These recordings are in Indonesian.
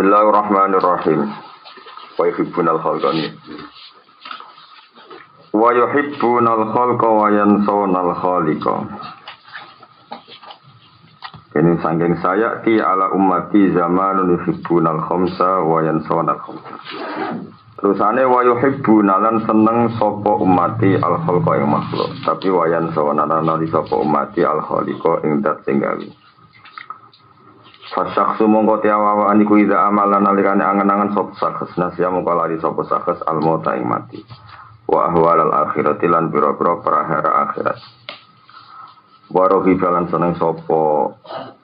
Bismillahirrahmanirrahim. Wa yuhibbunal khalqa ni. Wa yuhibbunal khalqa wa yansawunal khaliqa. Ini sangking saya ti ala ummati zamanun yuhibbunal khamsa wa yansawunal khamsa. Terusane wa yuhibbunalan seneng sapa ummati al khalqa ing makhluk, tapi wa yansawunal sapa ummati al khaliqa ing dat sing gawe. Fasyaksu mongko tiawawa aniku ida amalan alikane angen-angen sapa sakhs nasya mongko lali sapa sakhs al-mauta ing mati. Wa ahwalal akhirati lan biro-biro perahara akhirat. Wa rohi balan seneng sapa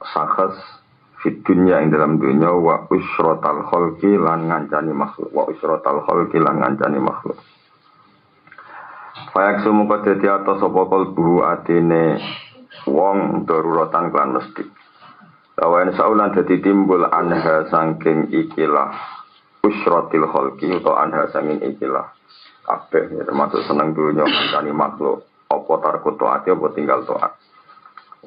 sakhs fit dunya ing dalam dunya wa usratal khalqi lan ngancani makhluk. Wa usratal khalqi lan ngancani makhluk. Fayaksu mongko dadi atos sapa kalbu atine wong daruratan kan mesti. Lawan saulan dadi timbul anha saking ikilah usratil khalqi utawa anha saking ikilah kabeh termasuk seneng dunya ngancani makhluk apa tarku taat apa tinggal taat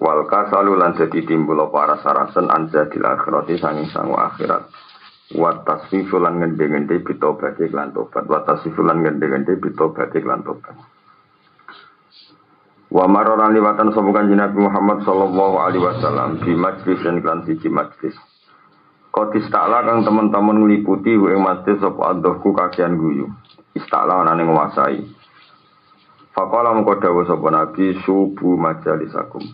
wal kasalu lan dadi timbul para sarasen anjadil akhirati saking sangu akhirat wa tasfifu lan ngendhe-ngendhe bitobate lan tobat wa tasfifu lan ngendhe-ngendhe bitobate lan tobat. Wa maroran liwatan sambungan Nabi Muhammad sallallahu alaihi wasallam di majlis dan klan siji majlis. Kau istakla kang teman-teman ngeliputi ing majlis sapa adhku kakean guyu. Istakla anane nguasai. Faqala mengko dawuh sapa Nabi subuh majalisakum.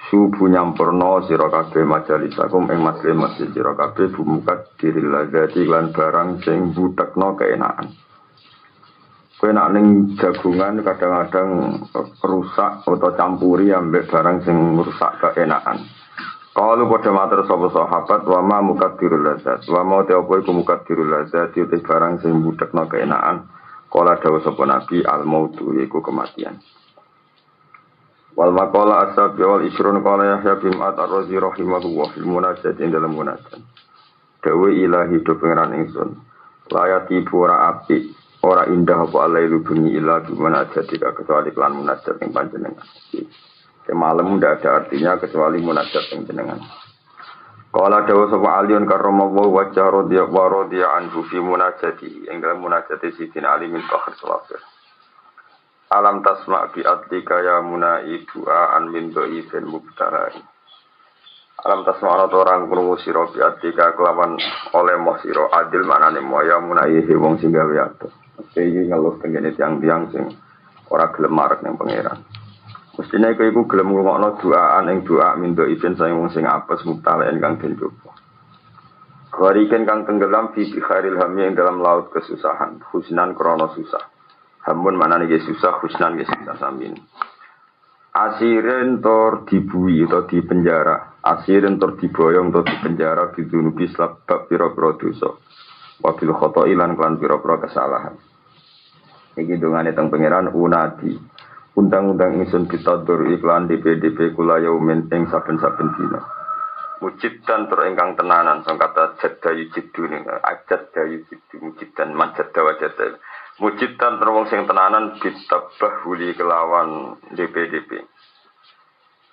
Subuh nyampurna sira kabeh majalisakum ing majlis sira kabeh bumukat diril ladzati lan barang sing butekno keenakan. Kowe nak ning jagungan kadang-kadang rusak atau campuri ambek barang sing rusak keenakan. Kalau padha matur sapa sahabat wa ma mukaddirul ladzat. Wa ma te apa iku mukaddirul ladzat te barang sing budekno keenakan. Kala dawuh sapa Nabi al mautu iku kematian. Wal maqala asab wal isrun qala Yahya bin Ma'ad ar-Razi rahimahullah fil munajat ing dalam munajat. Dawe ilahi do pengeran ingsun. Layati pura api ora indah apa alailu bunyi illa gimana jadi kecuali klan munajat yang panjenengan. Malam tidak ada artinya kecuali munajat yang jenengan. Qala dawu sapa aliun karramallahu wajha radiya anhu fi munajati ing dalam munajati sidina ali min fakhr sawabir. Alam tasma' bi adlika ya munai du'aan min dhaifin mubtala'i. Alam tasma' ana orang krungu sira bi adlika kelawan oleh moh sira adil manane moya munai wong sing gawe atus. Iki ngeluh tengene tiang-tiang sing ora gelem marek ning pangeran. Mestine iku gelem ngrungokno doaan ing doa mindo ijen saing wong sing apes mubtalaen kang den coba. Kariken kang tenggelam fi khairil hammi ing dalam laut kesusahan, husnan krana susah. Hamun manane ge susah, husnan ge susah samin. Asiren tor dibui utawa di penjara, asiren tor diboyong utawa di penjara bidunubi sebab pira-pira dosa. Wabil khoto'i lan klan pira-pira kesalahan. Iki dongane teng pangeran unadi. Undang-undang ingsun pitadur iklan DPDP kula yaumin ing saben-saben dina. Mujidan tur ingkang tenanan sang kata jadayu jidune ajat dayu jidu mujidan majad dawajat. Mujidan tur wong sing tenanan bitabahuli kelawan DPDP.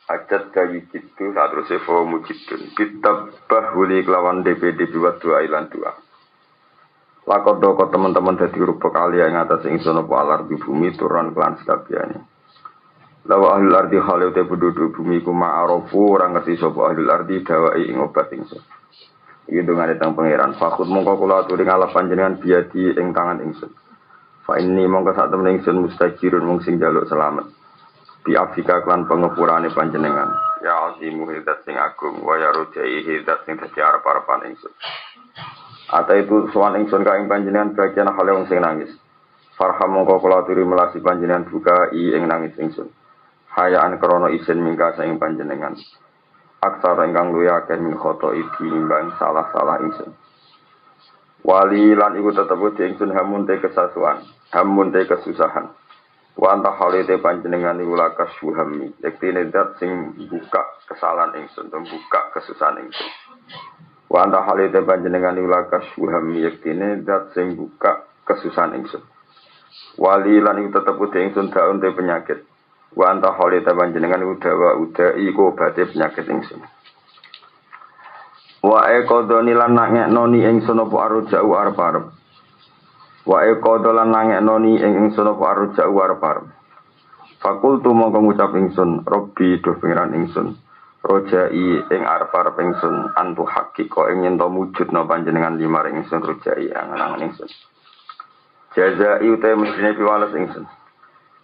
Ajat dayu jidu saterusé fo mujidun bitabahuli kelawan DPDP wa doa ilan doa. Lakodo kok teman-teman dadi rupa kali yang atas ingsun apa alar di bumi turun kelan sekabehane. Lawa ahlul ardi khale te penduduk bumi ku ma'arofu ora ngerti sapa ahlul ardi dawai ing obat ingsun. Iki dongane teng pangeran fakut mongko kula aturi ngalap panjenengan biadi ing tangan ingsun. Fa inni mongko sak temen ingsun mustajirun mung sing njaluk selamat. Bi Afrika klan pengepurane panjenengan. Ya azimu hidat sing agung wa ya rujai hidat sing dadi arep-arepan ingsun. Ata itu sowan ingsun ka ing panjenengan bagian hale wong sing nangis. Farham mongko kula aturi melasi panjenengan buka ing nangis ingsun. Hayaan krana isin mingka saing panjenengan. Aksara ingkang luwih akeh min khoto iki imbang salah-salah ingsun. Wali lan iku tetep di ingsun hamun te kesasuan, hamun te kesusahan. Wa anta halite panjenengan iku lakas suhami. Yektine dat sing buka kesalahan ingsun, buka kesusahan ingsun. Wa anta halite panjenengan ilakas wuham yektine dat sing buka kesusahan ingsun. Wali lan iku tetep ude ingsun daun te penyakit. Wa anta halite panjenengan udawa udai iku obate penyakit ingsun. Wa qadoni lan ngeknoni ingsun apa arja'u arep-arep. Wa qadalan ngeknoni ingsun apa arja'u arep-arep. Fakultu mongko ngucap ingsun, Robbi duh pengiran ingsun. Rojai ing arep-arep ingsun antu hakika ing yen to wujudna panjenengan limaring ingsun rojai angen-angen ingsun. Jazai utai mestine piwales ingsun.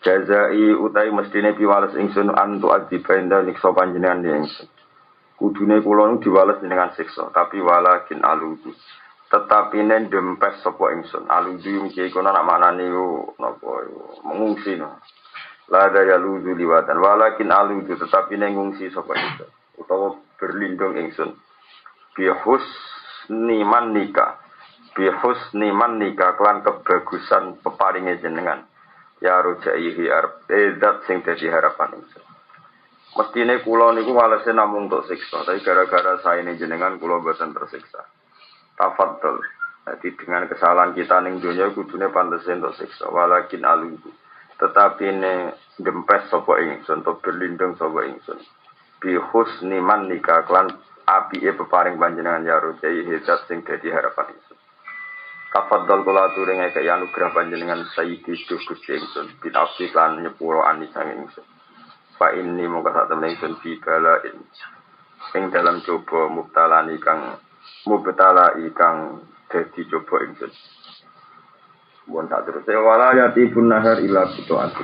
Jazai utai mestine piwales ingsun antu adibenda nyiksa panjenengan ingsun. Kudune kula nu diwales dengan siksa, tapi walakin aludu. Tetapi nen dempes sapa ingsun. Aludu mesti kono nak manane yo napa yo mengungsi no. La daya ludu liwatan walakin aludu tetapi nen ngungsi sapa ingsun. Utawa berlindung ingsun. Bihusni manika. Bihusni manika kelan kebagusan peparinge jenengan. Ya rojaihi arep zat sing dadi harapan ingsun. Mestine kula niku walese namung tok siksa, tapi gara-gara saene jenengan kula boten tersiksa. Tafadhol. Jadi dengan kesalahan kita ning donya kudune pantes entuk siksa, walakin aludu. Tetapi ne dempes sapa ingsun, to berlindung sapa ingsun. Bi husni manika klan apike peparing panjenengan ya rojai hizat sing dadi harapan ingsun. Tafadhol kula aturi ngeke anugrah panjenengan sayyidi Gusti ingsun, binafsi lan nyepuro anisang ingsun. Fa inni mongko sak temen ingsun fi balain ing dalam coba mubtala ikang dadi coba ingsun. Mun tak terus wala yati pun nahar ila fitoati.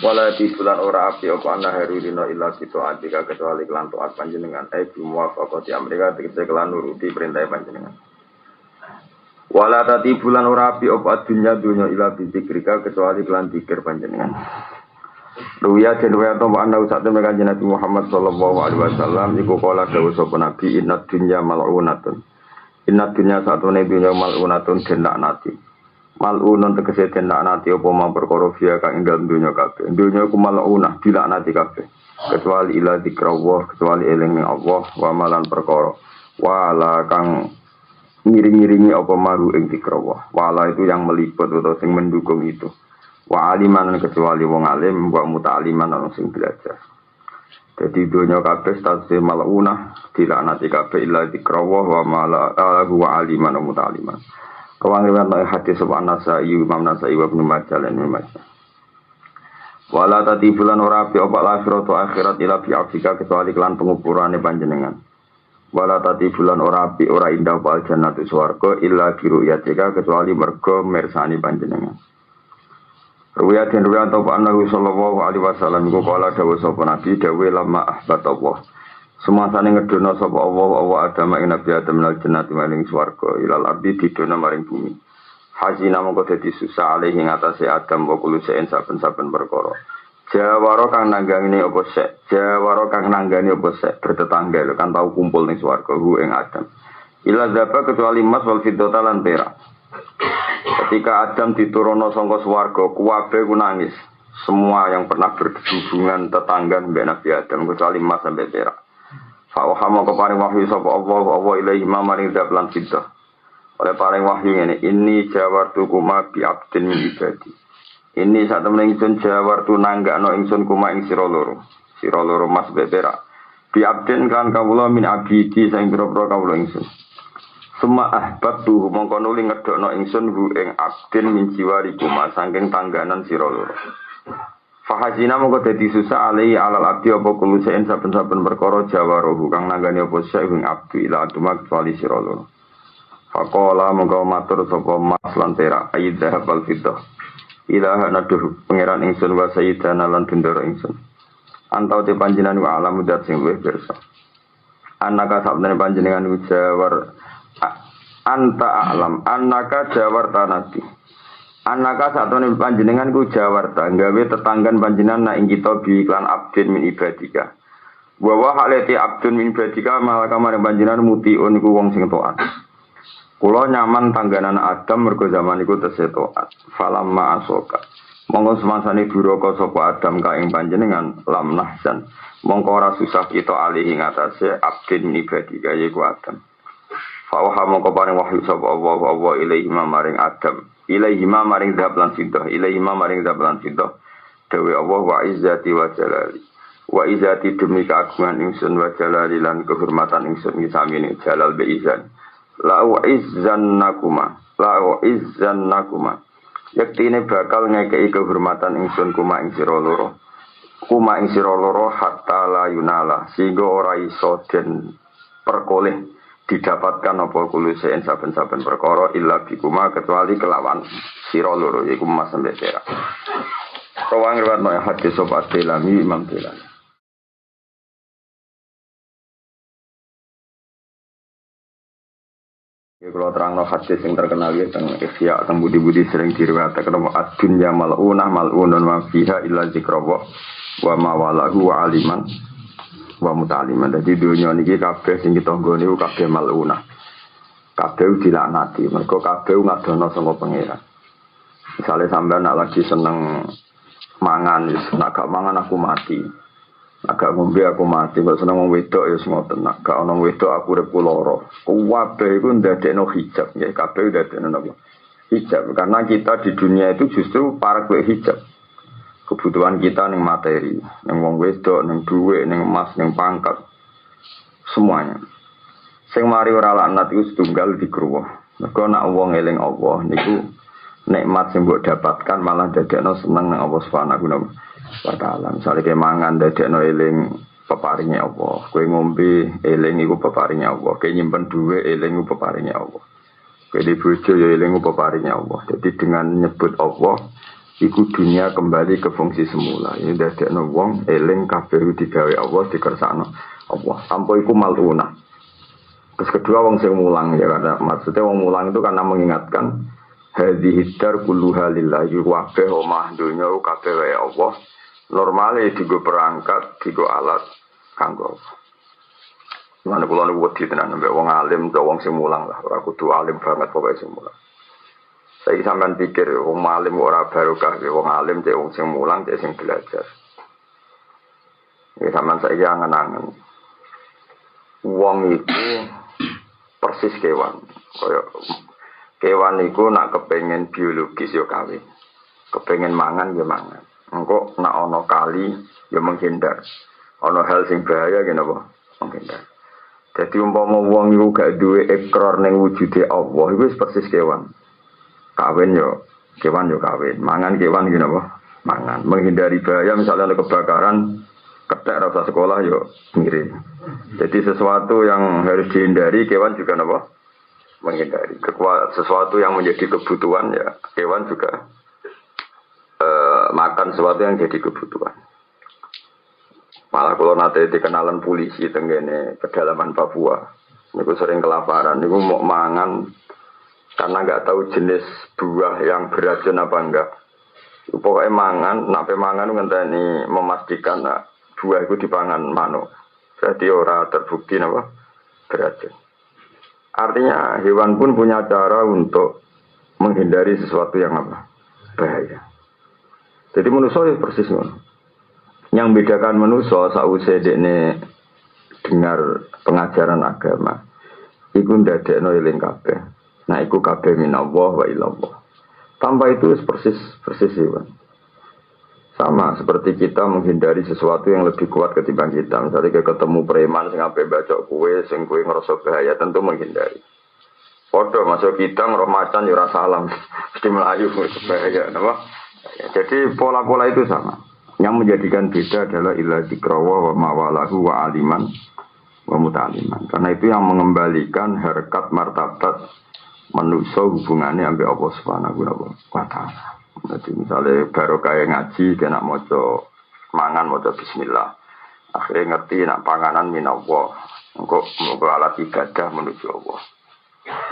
Wala yati bulan ora api apa naharu dina ila fitoati kecuali kelan taat panjenengan ai bimuwafaqati Amerika tegese kelan nuruti perintah panjenengan. Wala tati bulan ora api apa dunya ila bidzikrika kecuali kelan zikir panjenengan. Ruya jenwa to ana usah temen kanjeng Nabi Muhammad sallallahu alaihi wasallam iku kala dawuh sapa Nabi inna dunya mal'unatun. Inna dunya satune dunya mal'unatun den laknati. Mal'unun tegese den laknati apa mang perkara fiya kang ing dalem dunya kabeh. Dunya iku mal'unah dilaknati kabeh. Kecuali ila zikrawah, kecuali eling ning Allah wa malan perkara. Wala kang ngiring-ngiringi apa maru ing zikrawah. Wala itu yang meliput atau sing mendukung itu. Wa aliman kecuali wong alim wa muta'aliman ana sing belajar. Jadi dunya kabeh status mal'unah dilaknati kabeh illa zikrawah wa mala wa aliman wa muta'aliman. Kawangilan hadis sapa Nasai Imam Nasai wa Ibnu Majah lan Imam Majah. Wala tati bulan ora api apa akhirat akhirat ila fi afika kecuali kelan pengupurane panjenengan. Wala tati bulan ora api ora indah apa jannatu swarga illa biru yatika kecuali mergo mirsani panjenengan. Ruwayat dan ruwayat atau Nabi sallallahu alaihi wasallam iku kala dawuh sapa Nabi dawuh lama ahbat Allah. Semasane ngedono sapa Allah Adam ing Nabi Adam lan jannati maring swarga ilal ardi didono maring bumi. Hazina mongko dadi susah alih ing atase Adam wa kulo sen saben-saben perkara. Jawara kang nanggani apa sek, jawara kang nanggani apa sek bertetangga lho kan tau kumpul ning swarga hu ing Adam. Ila zaba kecuali emas wal fiddata lan perak. Ketika Adam diturunno sangka swarga, kuwabe ku nangis. Semua yang pernah berhubungan tetangga mbek Nabi Adam kecuali emas sampai perak. Fa wahama keparing wahyu sapa Allah ilaihi maring zablan fiddah. Oleh paring wahyu ngene, ini jawartu kuma bi abdin min ibadi. Ini sak temen ingsun jawartu nanggakno ingsun kuma ing sira loro. Sira loro emas mbek perak. Bi abdin kan kawula min abidi sing pira-pira kawula ingsun. Suma ahbab tuh mongko nuli ngedokno ingsun hu ing abdin min jiwari kuma saking tangganan sira loro. Fahazina mongko dadi susah alai alal abdi apa kulo sen saben-saben perkara jawaruhu kang nanggani apa sek ing abdi ila aduma kecuali sira loro. Faqala mongko matur sapa mas lan perak ayid dzahab fiddah. Ilaha naduh pangeran ingsun wa sayyidana lan bendoro ingsun. Antau te panjenengan wa alamu dat sing luwih pirsa. Anaka sabdane panjenengan jawar anta alam annaka jawarta nabi annaka satune panjenengan ku jawarta gawe tetanggan panjenengan nak ing kita bi iklan abdin min ibadika wa halati abdun min ibadika malaka marang panjenengan mutiun iku wong sing taat kula nyaman tangganan Adam mergo zaman iku tesih taat falamma asoka monggo semangsane duraka sapa Adam ka ing panjenengan lam nahsan monggo ora susah kita alih ing atase abdin min ibadika yaiku Adam. Fa'uha mongko paring wahyu sapa Allah ilaihi maring Adam ilaihi maring zablan fiddah ilaihi maring zablan fiddah dewe Allah wa izzati wa jalali Wa izati demi keagungan ingsun wa jalalilan kehormatan ingsun ngisamine jalal be izan. La izzannakuma. Yaktine bakal ngekei kehormatan ingsun kuma ing sira loro. Kuma ing sira loro hatta la yunala sehingga ora iso den perkoleh didapatkan apa kulusen saben-saben perkara illa bikuma kecuali kelawan sira loro yaiku Mas sampe sira. Rawang riwayat no hadis sobat Tilani Imam Tilani. Ya kalau terang no hadis yang terkenal ya tentang ikhya tentang budi-budi sering diriwayatkan nama ad-dunya mal'unah mal'unun wa fiha illa zikrullah wa mawalahu wa aliman wa mutaliman. Jadi dunia niki kabeh sing kita nggone niku kabeh mal'unah. Kabeh dilaknati, mergo kabeh ngadono saka pangeran. Misale sampean nak lagi seneng mangan, nak gak mangan aku mati. Agak ngombe aku mati, kok seneng wong wedok ya ngoten. Nak gak ono wedok aku urip lara. Kabeh iku ndadekno hijab, ya kabeh ndadekno napa? Hijab. Karena kita di dunia itu justru parek wae hijab. Kebutuhan kita ning materi, ning wong wedok, ning dhuwit, ning emas, ning pangkat. Semuanya. Sing mari ora laknat iku setunggal dikruwuh. Mergo nek wong eling Allah niku nikmat sing mbok dapatkan malah dadekno seneng nang Allah Subhanahu wa taala. Misale ke mangan dadekno eling peparinge Allah. Kowe ngombe eling iku peparinge Allah. Kowe nyimpen dhuwit eling iku peparinge Allah. Kowe di bojo ya eling iku peparinge Allah. Jadi dengan nyebut Allah iku dunia kembali ke fungsi semula. Ini dadekno wong eling kabeh digawe Allah dikersakno Allah. Tanpa iku maluna. Terus kedua wong sing mulang ya karena maksudnya wong mulang itu karena mengingatkan hadhihi dar kulluha lillahi wa kabeh omah dunya kabeh wae Allah. Normale digo perangkat, digo alat kanggo. Mana kula niku wedi tenan mbek wong alim utawa wong sing mulang lah, ora kudu alim banget pokoke sing mulang. Saiki sampean pikir wong alim ora barokah, wong alim cek wong sing mulang cek sing belajar. Ya sampean saiki angen-angen. Wong itu persis kewan. Kaya kewan iku nak kepengen biologis ya kawin. Kepengen mangan ya mangan. Engko nak ana kali ya menghindar. Ana hal sing bahaya ngene apa? Menghindar. Dadi umpama wong iku gak duwe ikrar ning wujude Allah, iku wis persis kewan. Kawin yo kewan yo kawin. Mangan kewan ngene apa? Mangan. Menghindari bahaya misalnya ada kebakaran ketek rasa sekolah yo mirip. Jadi sesuatu yang harus dihindari kewan juga apa? Menghindari. Sesuatu yang menjadi kebutuhan ya kewan juga makan sesuatu yang jadi kebutuhan. Malah kalau nanti dikenalan polisi tenggene pedalaman Papua, niku sering kelaparan, niku mau mangan karena nggak tahu jenis buah yang beracun apa enggak. Pokoknya mangan, nape mangan ngenteni memastikan buah itu dipangan manuk. Jadi ora terbukti apa beracun. Artinya hewan pun punya cara untuk menghindari sesuatu yang apa bahaya. Jadi manusia ya persis ngono. Yang bedakan manusia sausé dekne dengar pengajaran agama. Iku ndadekno eling kabeh. Nah iku kabeh minallah wa ilallah. Tanpa itu persis hewan. Sama seperti kita menghindari sesuatu yang lebih kuat ketimbang kita. Misalnya kayak ketemu preman sing ape bacok kue, sing kue ngerasa bahaya, tentu menghindari. Podo masuk kita ngeroh macan ya rasa alam, mesti melayu bahaya, apa? Jadi pola-pola itu sama. Yang menjadikan beda adalah illa dzikrawa wa mawalahu wa aliman wa mutaliman. Karena itu yang mengembalikan harkat martabat manusia hubungannya sampai Allah Subhanahu wa taala. Jadi misalnya baru kayak ngaji, kena moco mangan, moco bismillah. Akhirnya ngerti nak panganan minallah. Engkau alat ibadah menuju Allah.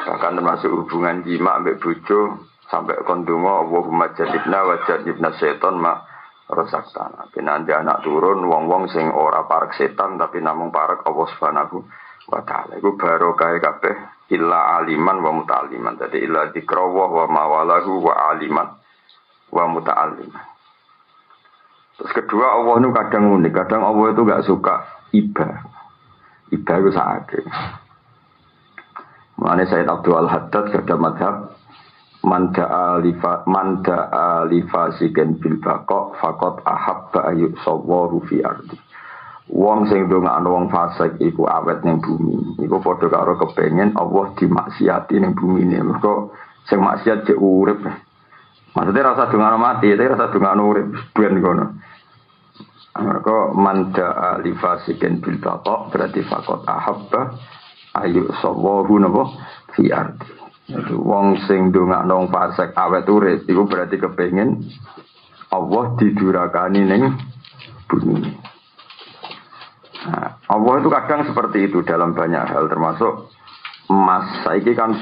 Bahkan termasuk hubungan jima ambek bojo sampai kondungo Allahumma jadibna wa jadibna seton ma rosaktana. Nanti anak turun wong-wong sing ora parek setan tapi namung parek Allah Subhanahu wa taala. Iku baru kayak kabeh illa aliman wa mutaliman. Jadi illa dzikrawah wa mawalahu wa aliman wa muta'alliman. Terus kedua Allah itu kadang unik. Kadang Allah itu gak suka iba. Iba itu sakit. Mulanya Sayyid Abdul Al-Haddad ada madhab man da'a li fasikin bil baqa faqad ahabba ayyuk sawwaru fi ardi. Wong sing ndongakno wong fasik iku awet ning bumi. Iku padha karo kepengin Allah dimaksiati ning bumine. Mergo sing maksiat cek urip. Maksudnya rasa dongakno mati, tapi rasa dongakno urip ben ngono. Mergo manda alifasiken bil baqa berarti faqat ahabba ayu sawahu napa fi ardi. Itu wong sing ndongakno wong fasik awet urip iku berarti kepengin Allah didurakani ning bumi. Nah, Allah itu kadang seperti itu dalam banyak hal termasuk emas. Saiki kan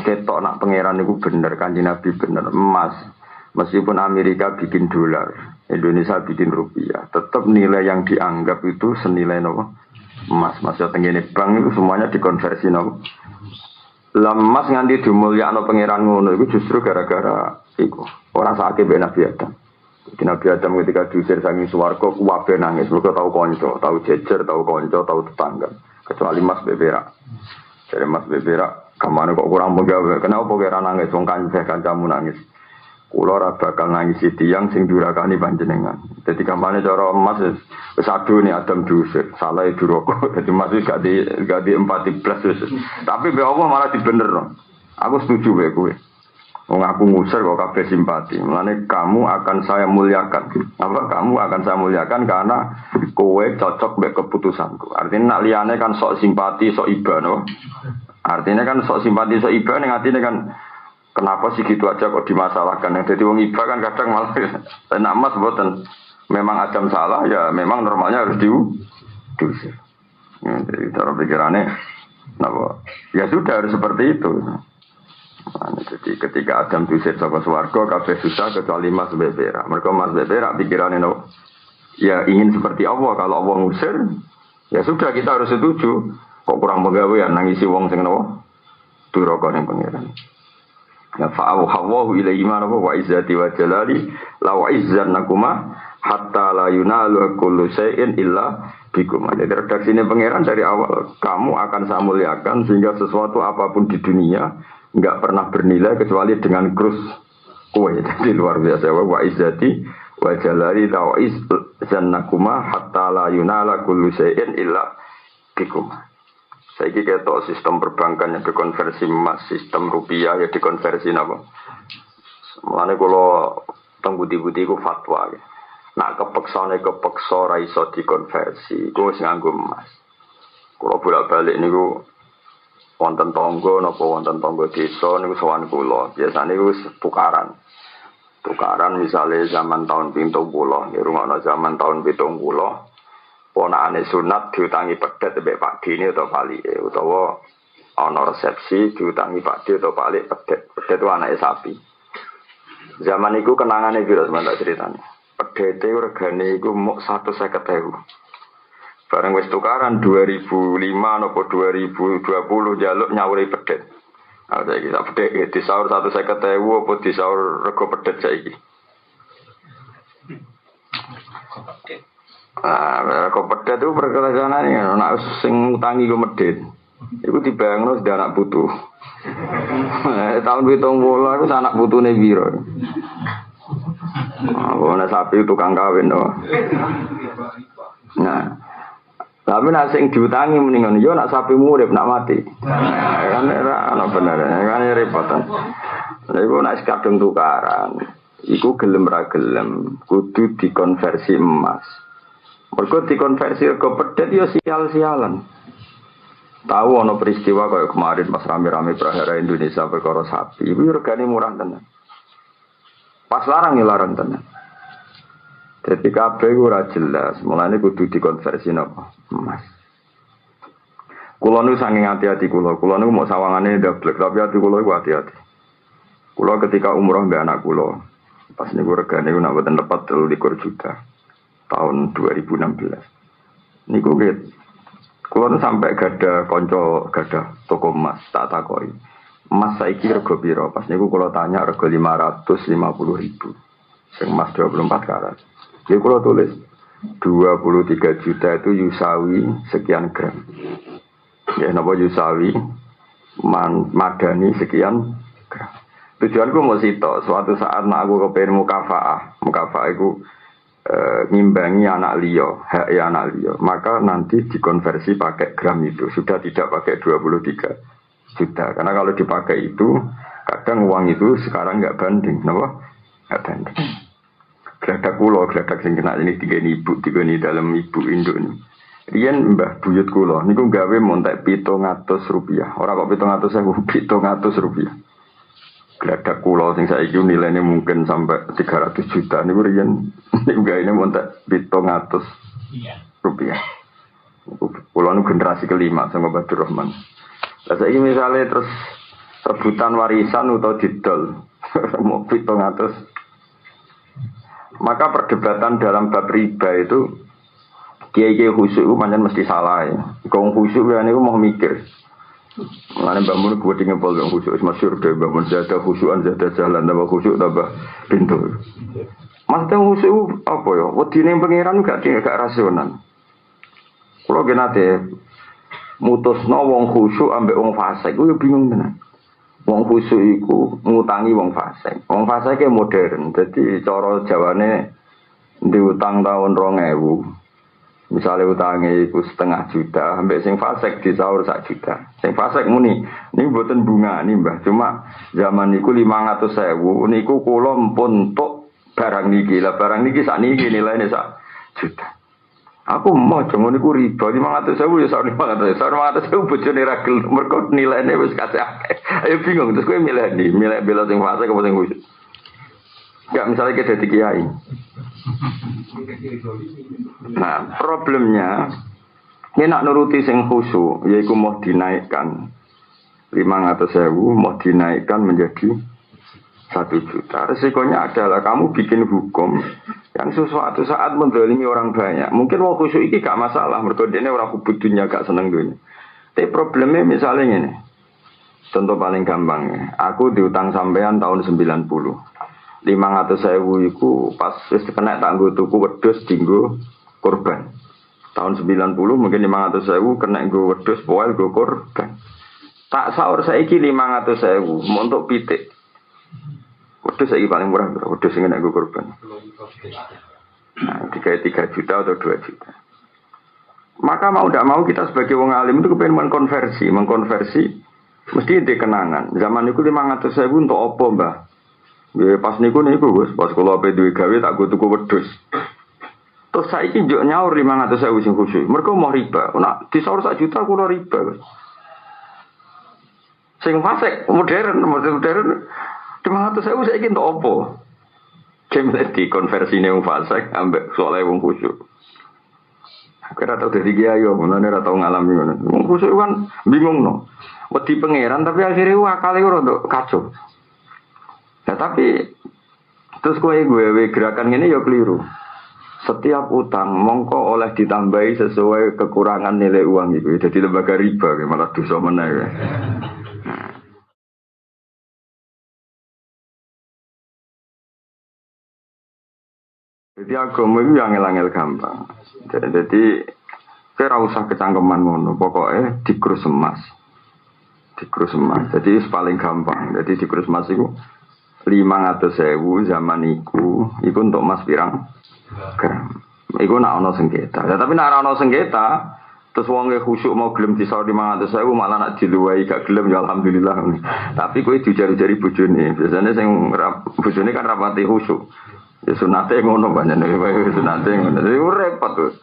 ketok nak pangeran itu bener, Kanjeng Nabi bener emas. Meskipun Amerika bikin dolar, Indonesia bikin rupiah, tetap nilai yang dianggap itu senilai nopo emas. Maksudnya tenggene bank itu semuanya dikonversi nopo. Lah emas nganti dimulyakno pangeran ngono itu justru gara-gara iku. Ora sakit ben Nabi Adam. Nabi Adam ketika diusir saking swarga kuwabe nangis, mergo tau kanca, tau jejer, tau kanca, tau tetangga. Kecuali Mas Beberak. Jadi Mas Beberak, kamane kok kurang penggawe. Kenapa kira nangis wong kancamu nangis? Kula ora bakal nangisi tiyang sing durakani panjenengan. Dadi kamane cara Mas wis adune Adam diusir, salah duraka. Dadi Mas wis gak di empati plus wis. Tapi be Allah malah dibenerno. Aku setuju wae kowe. Wong aku ngusir kok kabeh simpati. Mulane kamu akan saya muliakan. Apa kamu akan saya muliakan karena kowe cocok mbek keputusanku. Artinya nak liyane kan sok simpati, sok iba no. Artinya kan sok simpati, sok iba ning atine kan kenapa sih gitu aja kok dimasalahkan. Jadi wong iba kan kadang malah nak mas mboten. Memang Adam salah ya memang normalnya harus diusir. Ya, jadi cara pikirannya napa? Ya sudah harus seperti itu. Nah, jadi ketika Adam diusir saka swarga kabeh susah kecuali Mas Beberak. Mereka Mas Beberak pikirannya no, ya ingin seperti Allah. Kalau Allah ngusir, ya sudah kita harus setuju. Kok kurang pegawaian nangisi wong sing no duraka ning pangeran. Ya fa'awu hawahu ilaihi ma wa izzati wa jalali la wa izzannakuma hatta la yunalu kullu syai'in illa bikum. Jadi redaksinya pangeran dari awal, kamu akan saya muliakan sehingga sesuatu apapun di dunia enggak pernah bernilai kecuali dengan krus kowe. Jadi luar biasa wa izzati wa jalali la wa izzannakuma hatta la yunala kullu syai'in illa bikum. Saiki ketok sistem perbankan yang dikonversi emas, sistem rupiah ya dikonversi napa. Mulane kula teng budi-budi ku fatwa. Nak kepeksa ra iso dikonversi, iku wis nganggo emas. Kula bolak-balik niku wonten tangga napa wonten tangga desa niku sowan kula. Biasane iku tukaran. Tukaran misale zaman tahun 70, ya rungokno zaman tahun 70. Ponakane sunat diutangi pedet mbek Pak Dini utawa palike utawa ana resepsi diutangi Pak Dini utawa palik pedet. Pedet itu anake sapi. Zaman iku kenangane piro sampeyan critane. Pedete regane iku muk 150.000. Bareng wis tukaran 2005 napa 2020 njaluk nyawuri pedet. Nah saiki sak pedet disaur 150.000 apa disaur rego pedet saiki. Kok pedet itu perkelasanane nek sing utangi ku medhit. Iku dibayangno sudah anak putu. Tahun 70 iku anak putune piro? Ana sapi tukang kawin to. Nah. Tapi nek sing diutangi mendingan yo nek sapi urip nak mati. Kan ora ana bener, kan repot. Lha iku nek kadung tukaran, iku gelem ra gelem kudu dikonversi emas. Mergo dikonversi ke pedet ya sial-sialan. Tahu ana peristiwa kayak kemarin pas rame-rame prahara Indonesia perkara sapi, iku regane murah tenan. Pas larang ya larang tenan. Jadi kabeh ora jelas, mulane kudu dikonversi napa? Emas. Kula nu saking hati-hati kula nu mau sawangane ndablek, tapi hati kula iku hati-hati. Kula ketika umroh mbek anak kula, pas niku regane nak boten tepat 23 juta. Tahun 2016. Niku get. Kulo sampai gada konco gada toko emas tak takoi. Emas saiki rego piro? Pas niku kulo tanya rego 550.000. Sing emas 24 karat. Jadi kulo tulis 23 juta itu yusawi sekian gram. Ya napa yusawi madani sekian gram. Tujuanku mau sito, suatu saat nak aku kepengen mukafaah. Mukafaah iku ngimbangi anak liya, hak anak liya, maka nanti dikonversi pakai gram itu, sudah tidak pakai 23 juta. Karena kalau dipakai itu, kadang uang itu sekarang nggak banding, kenapa? Nggak banding. Geladak kulo, geladak sing kena ini tiga ini dalam ibu induk ini. Riyen mbah buyut kulo, niku gawe montek 700 rupiah. Orang kok 700 saya 700 rupiah. Geladak kulo sing saiki nilainya mungkin sampai 300 juta. Niku riyen niku gawe montek 700 rupiah. Kulo nu generasi kelima sama Badur Rahman. Lah saiki misale terus rebutan warisan atau didol mau 700. Maka perdebatan dalam bab riba itu kiai-kiai khusyuk itu pancen mesti salah ya. Kong khusyuk ya niku mau mikir. Mulane Mbak Mun kuwi ngepol kong khusyuk masyhur dhewe Mbak Mun zada khusyukan zada jalan tambah khusyuk tambah pintu. Maksudnya khusyuk apa ya? Wedine pangeran gak rasional. Kulo genate mutusno wong khusyuk ambek wong fasik kuwi bingung tenan. Wong khusyuk iku ngutangi wong fasik. Wong fasik ke modern. Jadi cara Jawane diutang tahun 2000. Misalnya utangnya iku 0,5 juta, ambek sing fasik disaur 1 juta. Sing fasik muni, ini mboten bunga nih Mbah. Cuma zaman niku 500.000, niku kula mpun tok barang niki. Lah barang niki sakniki nilainya 1 juta. Aku mau jangan niku riba 500.000 ya sak 500.000 bojone ra gelem mergo nilaine wis kasih akeh. Ayo bingung terus kowe milih bela sing fasik apa sing khusyuk. Enggak misalnya kita dadi kiai. Nah, problemnya ini nak nuruti sing khusyuk yaiku mau dinaikkan 500.000 mau dinaikkan menjadi 1 juta. Resikonya adalah kamu bikin hukum yang sesuatu saat mendolimi orang banyak. Mungkin wong khusyuk iki gak masalah, mergo dene ora hubud dunya gak seneng dunya. Tapi problemnya misalnya ngene. Contoh paling gampang ya. Aku diutang sampean tahun 90. 500.000 iku pas wis kena tak nggo tuku wedhus dinggo kurban. Tahun 90 mungkin 500.000 kena nggo wedhus poel nggo kurban. Tak saur saiki 500.000 untuk pitik. Wedhus saiki paling murah berapa? Wedhus sing nek nggo kurban. Nah, 3 juta atau 2 juta. Maka mau tidak mau kita sebagai wong alim itu kepengen mengkonversi mesti di kenangan. Zaman itu 500.000 untuk apa, Mbah? Ya pas niku Gus, pas kula ape duwe gawe tak go tuku wedhus. Terus saiki njuk nyaur 500.000 sing khusyuk. Mergo mau riba. Nek disaur 1 juta kula riba, Gus. Sing fasik modern 500.000 saiki untuk apa? Kemene dikonversine wong fasik ambek soalé wong khusyuk. Kira tau dadi kiai yo, ngono ora tau ngalami ngono. Wong khusyuk kan bingung no. Wedi pangeran tapi akhirnya akale ora untuk kacau. Ya tapi terus gue gerakan ini ya keliru. Setiap utang mongko oleh ditambahi sesuai kekurangan nilai uang itu. Jadi lembaga riba malah dosa meneh. Jadi agama itu yang angel gampang. Jadi saya usah kecangkeman ngono. Pokoknya dikrus emas. Jadi paling gampang. Jadi dikrus emas itu 500.000 zaman iku untuk emas pirang gram. Iku nak ono sengketa. Ya, tapi nak ono sengketa, terus wonge khusyuk mau gelem disaur 500.000 malah nak diluwahi gak gelem ya alhamdulillah. Tapi kowe dijari-jari bojone. Biasanya sing bojone kan rapati khusyuk. Ya sunate ngono banyak sunate ngono. Jadi repot tuh.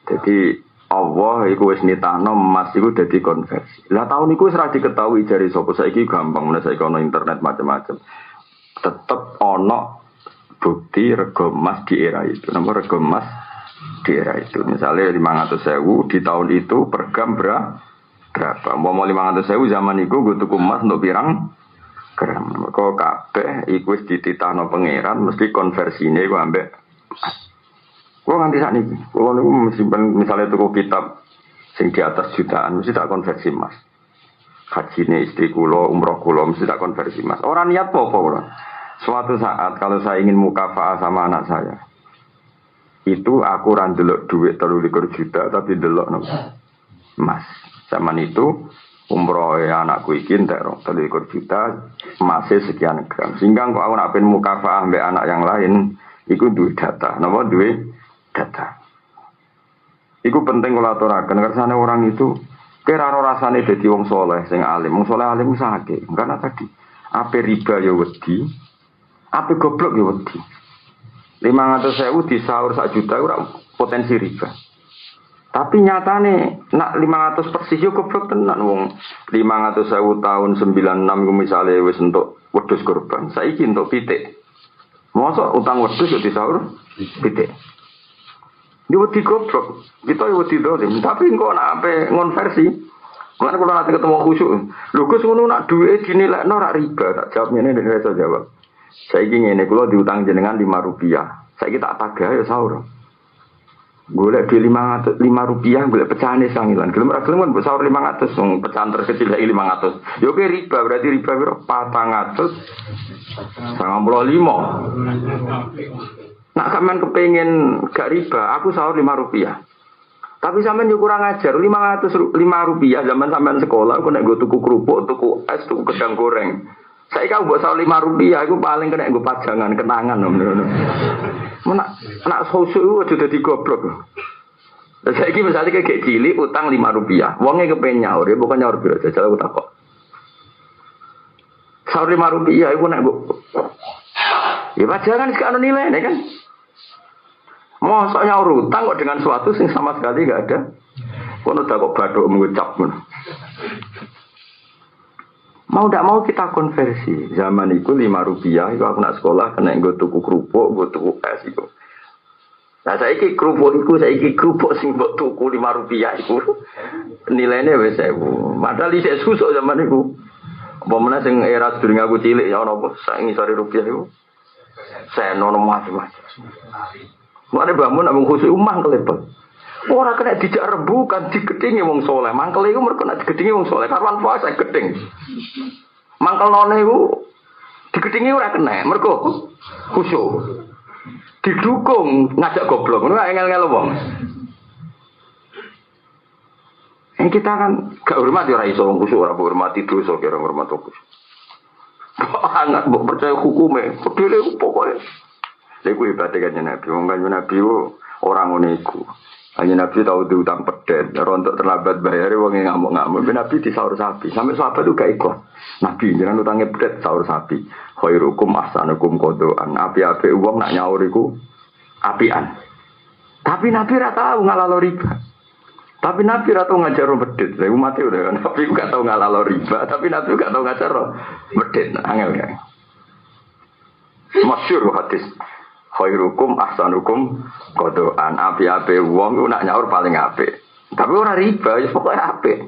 Jadi Allah iku wis nitahno emas iku dadi konversi. Lah tahun iku wis ra diketahui jari sapa saiki gampang menawa saiki ono internet macam-macam. Tetep ono bukti rego emas di era itu. Nomor rego emas di era itu. Misalnya 500.000 di tahun itu per gram berapa? Mau 500.000 zaman itu gue tuku emas untuk pirang gram. Kok kabeh iku wis dititahno pangeran mesti konversine gue ambek. Gue nganti saat ini. Gue misalnya tuku kitab sing di atas jutaan mesti tak konversi emas. Hajine istri kulo, umroh kulo mesti tak konversi emas. Orang niat apa-apa. Suatu saat kalau saya ingin mukafa'ah sama anak saya, itu aku randelok duit 23 juta tapi delok emas. Zaman itu umroh anakku iki entek 23 juta, emasnya sekian gram. Sehingga kalau aku nak pengen mukafa'ah mbek anak yang lain, Iku duwe data, napa duwe data. Iku penting kula aturaken kersane orang itu kira rasane dadi wong saleh sing alim. Wong saleh alim sakit. Karena tadi ape riba ya wedi, ape goblok ya wedi. 500.000 disaur 1 juta ora potensi riba. Tapi nyatane nak 500 persis yo goblok tenan wong 500.000 tahun 96 ku misale wis entuk wedhus kurban. Saiki entuk pitik. Mosok utang wedhus yo disaur pitik. Dia wedi goblok. Kita yo wedi dolim, tapi engko nak ape ngonversi. Mulane kula nanti ketemu khusyuk. Lho Gus ngono nak duwe dinilekno ora riba. Tak jawab ngene nek iso jawab. Saiki ngene kula diutang jenengan 5 rupiah. Saiki tak tagih yo sahur. Golek di 500 rupiah, golek pecahane sangilan. Gelem ora gelem kan mbok sahur 500, wong pecahan terkecil lagi 500. Yo ke riba, berarti riba piro? 495. Nak sampean kepengin gak riba, aku sahur 5 rupiah. Tapi sampean yo kurang ajar, 5 rupiah zaman sampean sekolah, aku nek go tuku kerupuk, tuku es, tuku gedang goreng. Saiki aku mbok sahur 5 rupiah, aku paling kena nggo pajangan, kenangan ngono. Nak susu aja dadi goblok. Saiki misale kayak cilik utang 5 rupiah. Wonge kepen nyaur, ya bukan nyaur piro jajal aku takok. Sahur 5 rupiah iku nek mbok ya pajangan gak ono nilai kan. Mosok nyaur utang kok dengan suatu sing sama sekali enggak ada. Kono tak kok badok mengucap ngono. Mau tidak mau kita konversi. Zaman itu 5 rupiah, itu aku nak sekolah kena gue tuku kerupuk, gue tuku es itu. Nah saya iki kerupuk sing buat tuku 5 rupiah itu nilainya wes 1000. Padahal isek susuk zaman itu. Apa mana sing era sedurunge aku cilik ya ono apa sak ngisore rupiah itu. Saya nono macam-macam. Mane bangun nak khusus umah kelepet. Ora kena dijak rebukan digedhingi wong saleh. Mangkel iku mergo nek digedhingi wong saleh karuan puasa gedhing. Mangkel none iku digedhingi ora kena mergo khusyuk. Didukung ngajak goblok ngono engel-engel wong. Kita kan gak hormat ora iso wong khusyuk ora hormati dosa kira hormat khusyuk. Angat mbok percaya hukume, pedule pokoke. Lha iku ibate kanjeng Nabi. Wong kanjeng Nabi ora ngene iku. Hanya Nabi tahu diutang pedet, rontok terlambat bayar, wong ngamuk-ngamuk. Nabi di sahur sapi, sampai sahabat itu gak ikut. Nabi jangan utangnya pedet sahur sapi. Khairukum ahsanukum qadaan. Api-api uang nak nyauriku apian. Tapi Nabi ra tahu ngalalo riba. Tapi Nabi ra tahu ngajar pedet. Saya mati udah. Nabi gak tahu ngalalo riba, tapi Nabi gak tahu ngajar pedet. Angel kan. Masyhur hadis. Khairukum ahsanukum qadaan. Api-api wong nak nyaur paling apik. Tapi ora riba, ya pokoke apik.